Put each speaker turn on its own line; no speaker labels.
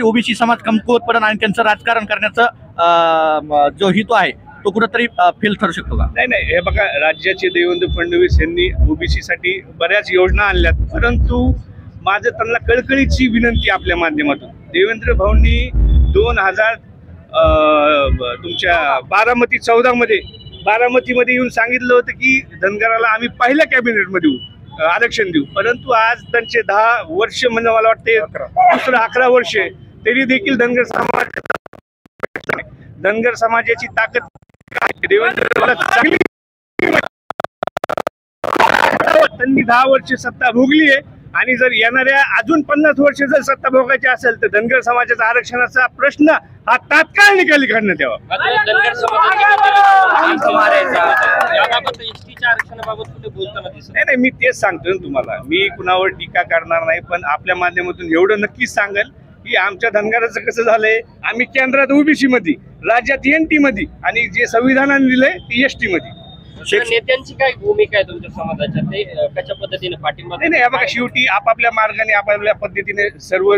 OBC समाज कमकुवतपणा आणि त्यांचं राजकारण करण्याचा जो हेतू आहे तो कुठेतरी फेल ठरू शकतो का?
नाही, हे बघा, राज्याचे देवेंद्र फडणवीस यांनी ओबीसी साठी बऱ्याच योजना आणल्यात, परंतु माझं त्यांना कळकळीची विनंती आपल्या माध्यमातून, देवेंद्र भाऊंनी 2000 तुमच्या 14 येऊन सांगितलं होतं की धनगराला आम्ही पहिल्या कॅबिनेटमध्ये आरक्षण देऊ, परंतु आज त्यांचे 10 वर्ष म्हणजे मला वाटते दुसरं 11 वर्ष तरी देखील धनगर समाजाची ताकद देवेंद्र त्यांनी 10 वर्ष सत्ता भोगली आहे आणि जर येणाऱ्या अजून 50 वर्ष जर सत्ता भोगायची असेल तर धनगर समाजाचा आरक्षणाचा प्रश्न हा तात्काळ निकाली काढण्यात यावा। नाही, मी तेच सांगतोय तुम्हाला, मी कुणावर टीका करणार नाही, पण आपल्या माध्यमातून एवढं नक्कीच सांगेल की आमच्या धनगराचं कसं झालंय, आम्ही केंद्रात ओबीसी मध्ये, राज्यात एनटी मध्ये आणि जे संविधानाने दिलंय ती एसटी मध्ये।
नेत्यांची काय भूमिका आहे तुमच्या समाजाच्या, ते कशा पद्धतीने पाठिंबा?
नाही, बघा, शेवटी आपापल्या मार्गाने आपापल्या पद्धतीने सर्व